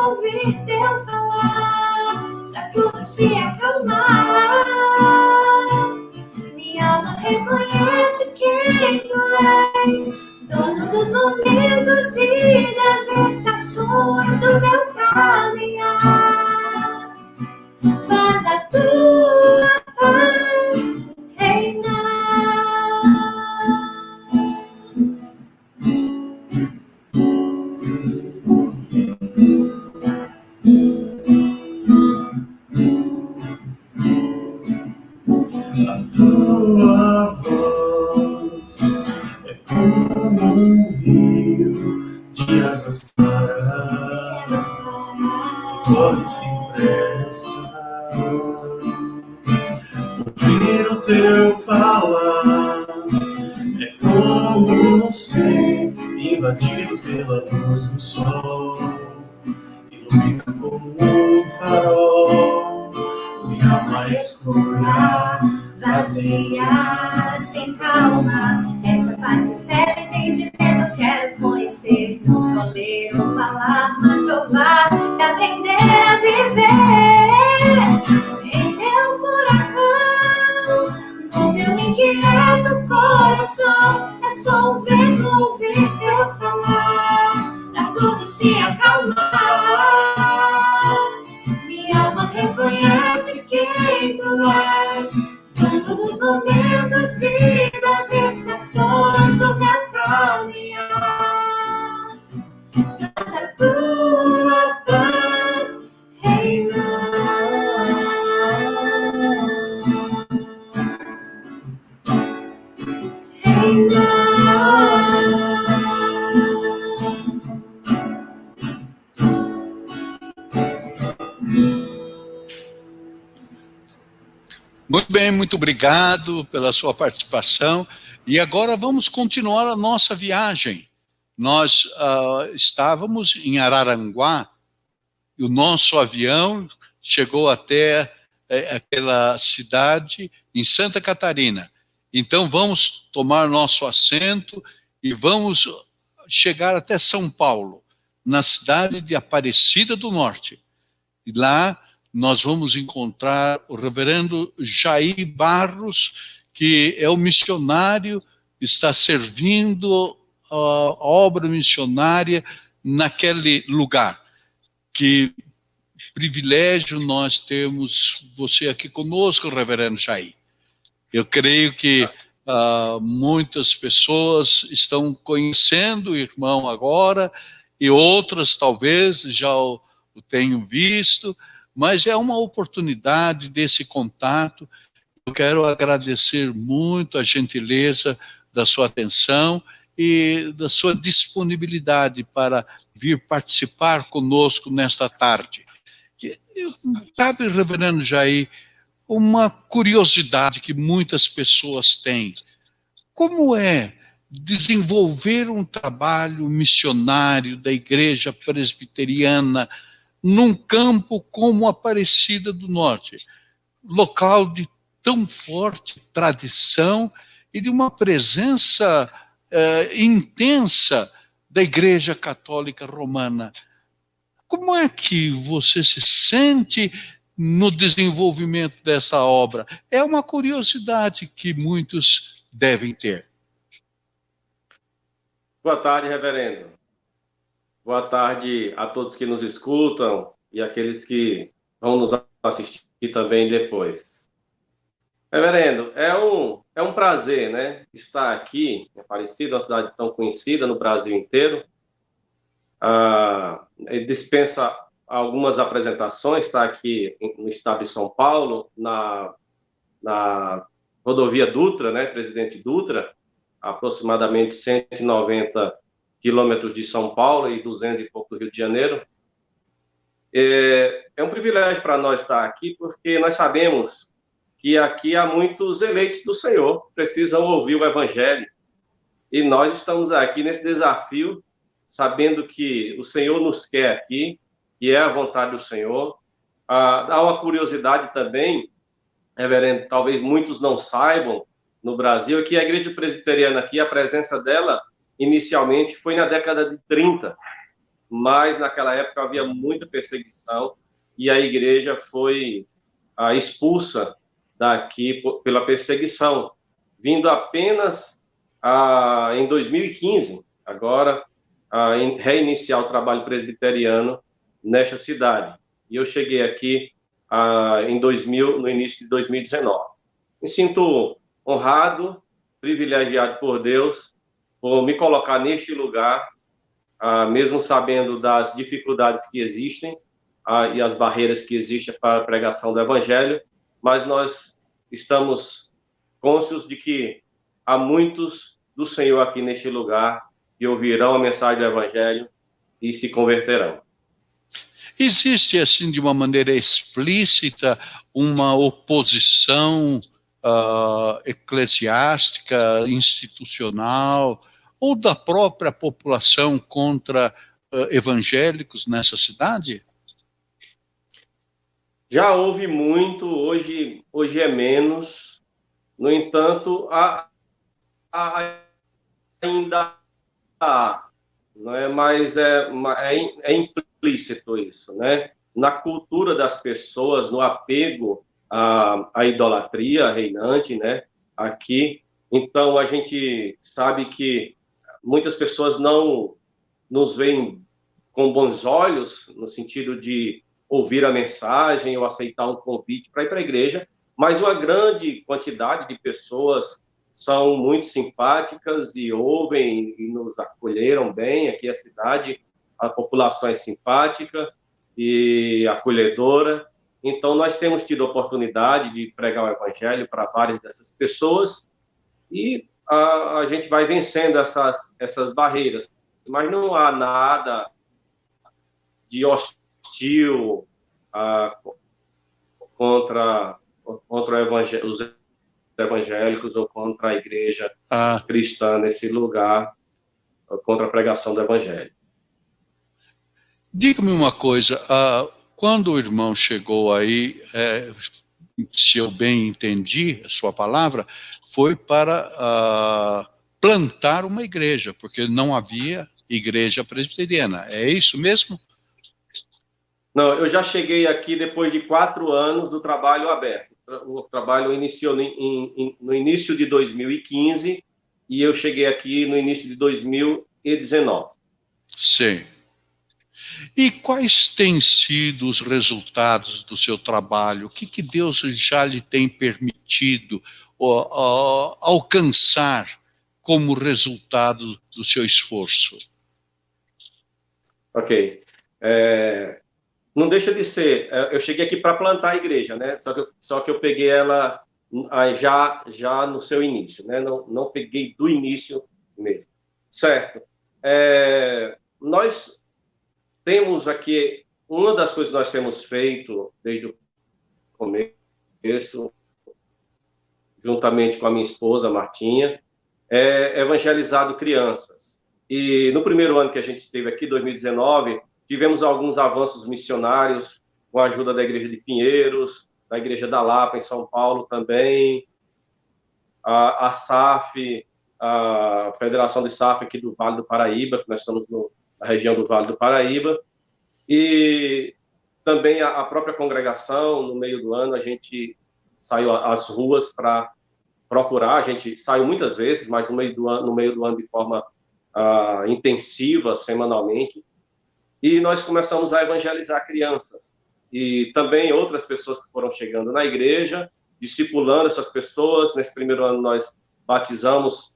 ouvir teu falar, pra tudo se acalmar. Minha alma reconhece quem tu és, dono dos momentos e das estações do meu caminhar. Faz a tua paz reinar. A tua voz é como um rio de águas claras, corre sem pressa. Ouvir o teu falar é como um ser invadido pela luz do sol. Ilumina como um farol minha alma escura, vazia, sem calma. Esta paz que excede entendimento quero conhecer. Não só ler ou falar, mas provar e aprender a viver. Em meu furacão, no meu inquieto coração, é só ouvir teu falar, pra tudo se acalmar. Minha alma reconhece quem tu és, dono dos momentos e das estações do meu caminhar. Faz a tua paz reinar. Reinar. Muito bem, muito obrigado pela sua participação. E agora vamos continuar a nossa viagem. Nós estávamos em Araranguá e o nosso avião chegou até aquela cidade em Santa Catarina. Então vamos tomar nosso assento e vamos chegar até São Paulo, na cidade de Aparecida do Norte. E lá nós vamos encontrar o reverendo Jair Barros, que é o missionário está servindo a obra missionária naquele lugar. Que privilégio nós temos você aqui conosco, reverendo Jair. Eu creio que muitas pessoas estão conhecendo o irmão agora, e outras talvez já o tenham visto, mas é uma oportunidade desse contato. Eu quero agradecer muito a gentileza da sua atenção e da sua disponibilidade para vir participar conosco nesta tarde. Sabe, reverendo Jair, uma curiosidade que muitas pessoas têm: como é desenvolver um trabalho missionário da Igreja Presbiteriana num campo como Aparecida do Norte, local de tão forte tradição e de uma presença intensa da Igreja Católica Romana? Como é que você se sente no desenvolvimento dessa obra? É uma curiosidade que muitos devem ter. Boa tarde, reverendo. Boa tarde a todos que nos escutam e aqueles que vão nos assistir também depois. Reverendo, é um prazer, né, estar aqui em Aparecida, uma cidade tão conhecida no Brasil inteiro. Dispensa algumas apresentações, está aqui no estado de São Paulo, na rodovia Dutra, né, Presidente Dutra, aproximadamente 190 quilômetros de São Paulo e 200 e pouco do Rio de Janeiro. É um privilégio para nós estar aqui, porque nós sabemos que aqui há muitos eleitos do Senhor, precisam ouvir o Evangelho, e nós estamos aqui nesse desafio, sabendo que o Senhor nos quer aqui, que é a vontade do Senhor. Há uma curiosidade também, reverendo, talvez muitos não saibam, no Brasil, que a Igreja Presbiteriana aqui, a presença dela, inicialmente, foi na década de 30, mas naquela época havia muita perseguição, e a igreja foi expulsa daqui pela perseguição, vindo apenas em 2015, agora, reiniciar o trabalho presbiteriano nesta cidade. E eu cheguei aqui no início de 2019. Me sinto honrado, privilegiado por Deus, por me colocar neste lugar, mesmo sabendo das dificuldades que existem e as barreiras que existem para a pregação do Evangelho, mas nós estamos conscientes de que há muitos do Senhor aqui neste lugar que ouvirão a mensagem do Evangelho e se converterão. Existe, assim, de uma maneira explícita, uma oposição eclesiástica, institucional, ou da própria população contra evangélicos nessa cidade? Já houve muito, hoje é menos. No entanto, ainda há, não é? Mas é implícito isso, né? Na cultura das pessoas, no apego à idolatria reinante, né? Aqui, então a gente sabe que muitas pessoas não nos veem com bons olhos, no sentido de ouvir a mensagem ou aceitar um convite para ir para a igreja, mas uma grande quantidade de pessoas são muito simpáticas e ouvem e nos acolheram bem aqui a cidade. A população é simpática e acolhedora. Então, nós temos tido a oportunidade de pregar o Evangelho para várias dessas pessoas e a gente vai vencendo essas barreiras. Mas não há nada de hostil contra os evangélicos ou contra a igreja cristã nesse lugar, contra a pregação do Evangelho. Diga-me uma coisa, quando o irmão chegou aí, se eu bem entendi a sua palavra, foi para plantar uma igreja, porque não havia igreja presbiteriana. É isso mesmo? Não, eu já cheguei aqui depois de 4 anos do trabalho aberto. O trabalho iniciou no início de 2015, e eu cheguei aqui no início de 2019. Sim. E quais têm sido os resultados do seu trabalho? O que Deus já lhe tem permitido alcançar como resultado do seu esforço? Ok. Não deixa de ser. Eu cheguei aqui para plantar a igreja, né? Só que eu peguei ela já no seu início, né? Não peguei do início mesmo. Certo. Nós temos aqui, uma das coisas que nós temos feito desde o começo, juntamente com a minha esposa, Martinha, é evangelizado crianças. E no primeiro ano que a gente esteve aqui, 2019, tivemos alguns avanços missionários com a ajuda da Igreja de Pinheiros, da Igreja da Lapa, em São Paulo também, a SAF, a Federação de SAF aqui do Vale do Paraíba, que nós estamos na região do Vale do Paraíba, e também a própria congregação, no meio do ano, a gente saiu às ruas para procurar, a gente saiu muitas vezes, mas no meio do ano de forma intensiva, semanalmente, e nós começamos a evangelizar crianças, e também outras pessoas que foram chegando na igreja, discipulando essas pessoas. Nesse primeiro ano nós batizamos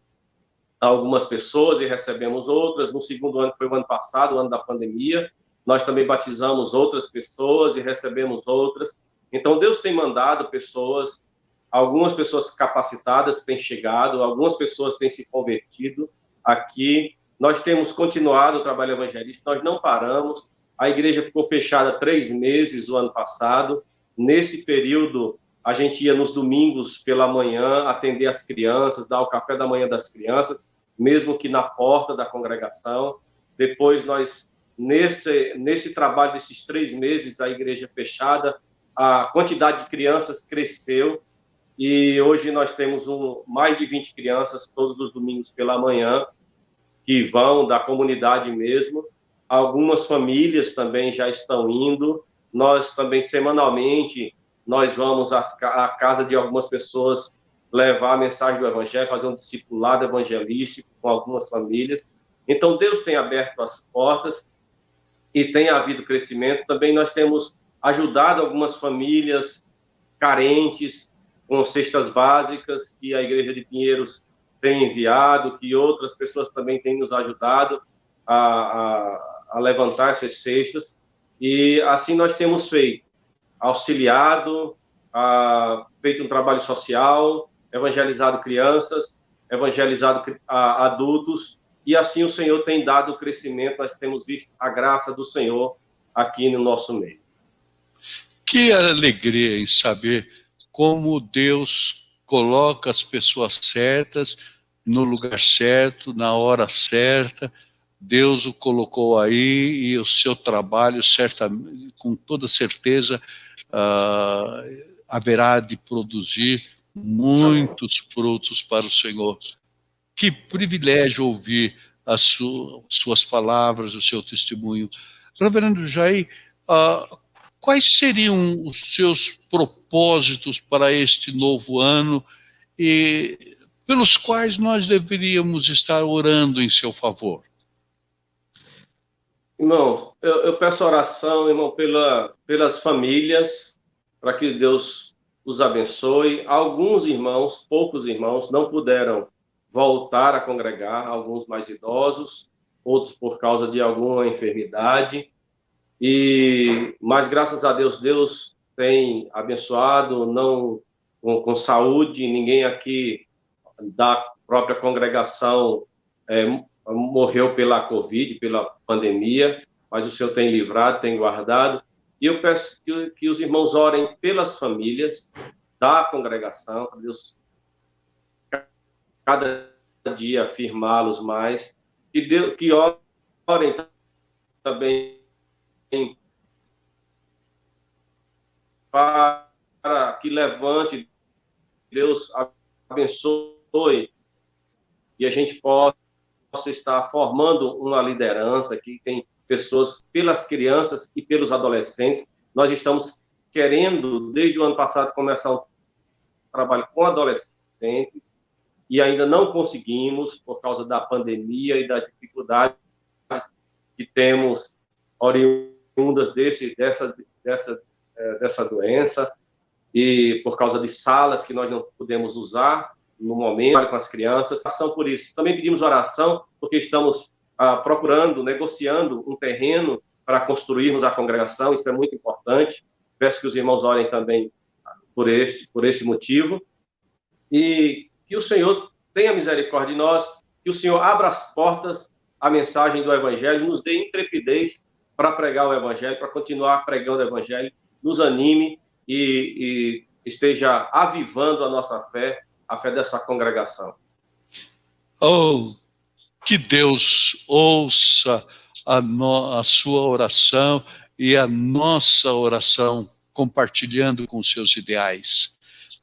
algumas pessoas e recebemos outras. No segundo ano, que foi o ano passado, o ano da pandemia, nós também batizamos outras pessoas e recebemos outras. Então, Deus tem mandado pessoas, algumas pessoas capacitadas têm chegado, algumas pessoas têm se convertido aqui. Nós temos continuado o trabalho evangelístico, nós não paramos. A igreja ficou fechada 3 meses o ano passado. Nesse período, a gente ia nos domingos pela manhã atender as crianças, dar o café da manhã das crianças, mesmo que na porta da congregação. Depois, nós, nesse trabalho desses 3 meses, a igreja fechada, a quantidade de crianças cresceu, e hoje nós temos mais de 20 crianças todos os domingos pela manhã, que vão da comunidade mesmo. Algumas famílias também já estão indo. Nós também, semanalmente, nós vamos à casa de algumas pessoas levar a mensagem do Evangelho, fazer um discipulado evangelístico com algumas famílias. Então, Deus tem aberto as portas e tem havido crescimento. Também nós temos ajudado algumas famílias carentes com cestas básicas que a Igreja de Pinheiros tem enviado, que outras pessoas também têm nos ajudado a levantar essas cestas. E assim nós temos feito, auxiliado, feito um trabalho social, evangelizado crianças, evangelizado adultos, e assim o Senhor tem dado crescimento. Nós temos visto a graça do Senhor aqui no nosso meio. Que alegria em saber como Deus coloca as pessoas certas no lugar certo, na hora certa. Deus o colocou aí, e o seu trabalho, com toda certeza, haverá de produzir muitos frutos para o Senhor. Que privilégio ouvir as suas palavras, o seu testemunho. Reverendo Jair, quais seriam os seus propósitos para este novo ano e pelos quais nós deveríamos estar orando em seu favor? Irmão, eu peço oração, irmão, pelas famílias, para que Deus os abençoe. Alguns irmãos, poucos irmãos, não puderam voltar a congregar, alguns mais idosos, outros por causa de alguma enfermidade. Mas graças a Deus, Deus tem abençoado, não com saúde. Ninguém aqui da própria congregação morreu pela Covid, pela pandemia, mas o Senhor tem livrado, tem guardado. E eu peço que os irmãos orem pelas famílias da congregação, para Deus cada dia afirmá-los mais, que orem também para que levante, Deus abençoe, e a gente possa estar formando uma liderança que tem pessoas, pelas crianças e pelos adolescentes. Nós estamos querendo, desde o ano passado, começar um trabalho com adolescentes, e ainda não conseguimos, por causa da pandemia e das dificuldades que temos oriundas dessa doença, e por causa de salas que nós não podemos usar no momento com as crianças. Oração por isso. Também pedimos oração porque estamos procurando, negociando um terreno para construirmos a congregação. Isso é muito importante. Peço que os irmãos orem também por esse motivo. E que o Senhor tenha misericórdia de nós, que o Senhor abra as portas à mensagem do Evangelho, nos dê intrepidez para pregar o Evangelho, para continuar pregando o Evangelho, nos anime e esteja avivando a nossa fé, a fé dessa congregação. Oh, que Deus ouça a sua oração e a nossa oração, compartilhando com os seus ideais.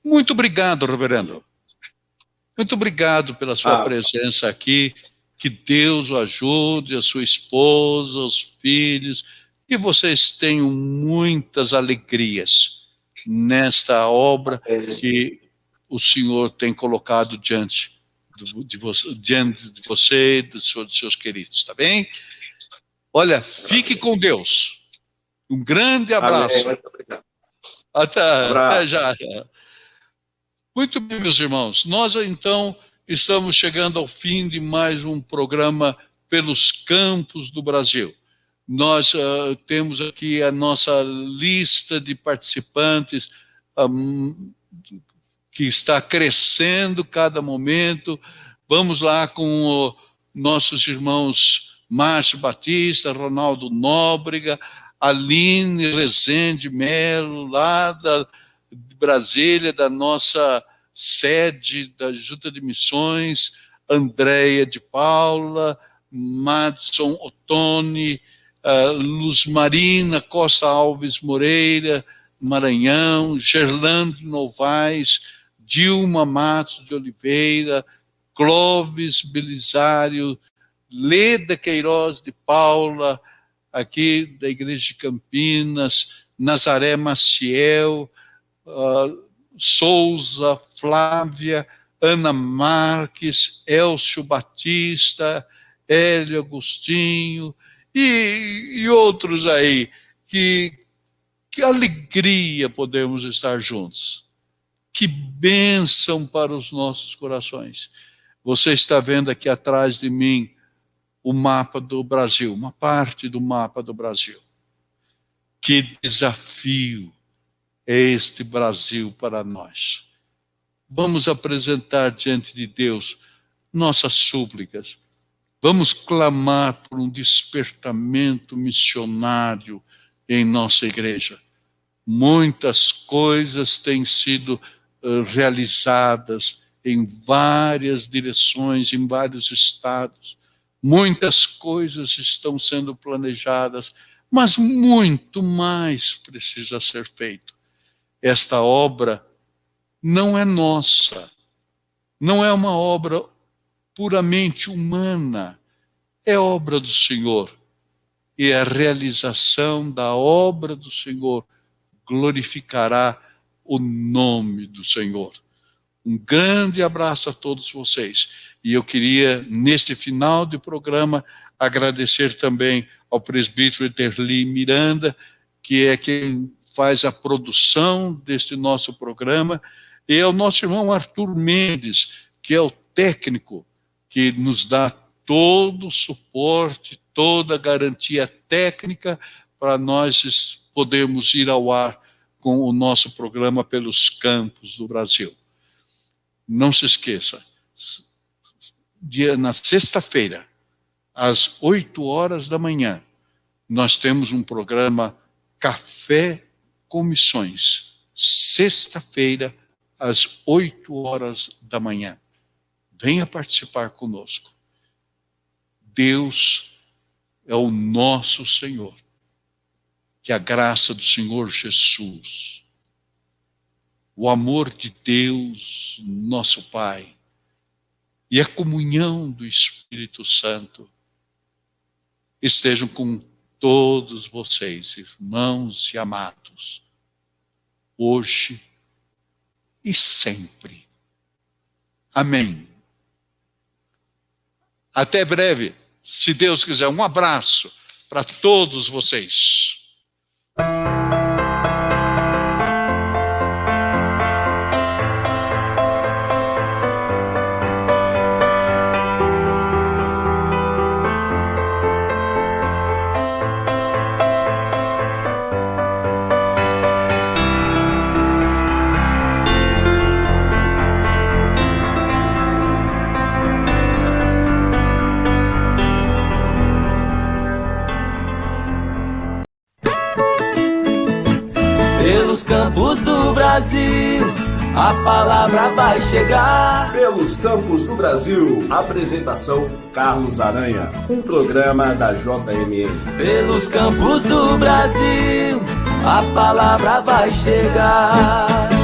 Muito obrigado, reverendo. Muito obrigado pela sua presença aqui. Que Deus o ajude, a sua esposa, os filhos, que vocês tenham muitas alegrias nesta obra que o Senhor tem colocado diante de você e dos seus queridos, tá bem? Olha, fique com Deus. Um grande abraço. Amém. Muito obrigado. Até já. Muito bem, meus irmãos. Nós, então, estamos chegando ao fim de mais um programa pelos campos do Brasil. Nós temos aqui a nossa lista de participantes que está crescendo cada momento. Vamos lá com nossos irmãos Márcio Batista, Ronaldo Nóbrega, Aline Rezende Melo, lá de Brasília, da nossa sede da Junta de Missões, Andréia de Paula, Madson Ottoni, Luz Marina Costa Alves Moreira, Maranhão, Gerlando Novaes, Dilma Matos de Oliveira, Clóvis Belisário, Leda Queiroz de Paula, aqui da Igreja de Campinas, Nazaré Maciel, Souza, Flávia, Ana Marques, Elcio Batista, Hélio Agostinho e outros aí. Que alegria podemos estar juntos. Que bênção para os nossos corações. Você está vendo aqui atrás de mim o mapa do Brasil, uma parte do mapa do Brasil. Que desafio é este Brasil para nós. Vamos apresentar diante de Deus nossas súplicas. Vamos clamar por um despertamento missionário em nossa igreja. Muitas coisas têm sido realizadas em várias direções, em vários estados. Muitas coisas estão sendo planejadas, mas muito mais precisa ser feito. Esta obra não é nossa, não é uma obra puramente humana, é obra do Senhor. E a realização da obra do Senhor glorificará o nome do Senhor. Um grande abraço a todos vocês. E eu queria, neste final de programa, agradecer também ao presbítero Eterli Miranda, que é quem faz a produção deste nosso programa, e ao nosso irmão Arthur Mendes, que é o técnico que nos dá todo o suporte, toda a garantia técnica para nós podermos ir ao ar com o nosso programa pelos campos do Brasil. Não se esqueça, na sexta-feira, às 8 horas da manhã, nós temos um programa Café com Missões. Sexta-feira, às 8 horas da manhã. Venha participar conosco. Deus é o nosso Senhor. Que a graça do Senhor Jesus, o amor de Deus, nosso Pai, e a comunhão do Espírito Santo estejam com todos vocês, irmãos e amados, hoje e sempre. Amém. Até breve, se Deus quiser. Um abraço para todos vocês. Pelos campos do Brasil, a palavra vai chegar. Pelos campos do Brasil, apresentação Carlos Aranha, um programa da JMN. Pelos campos do Brasil, a palavra vai chegar.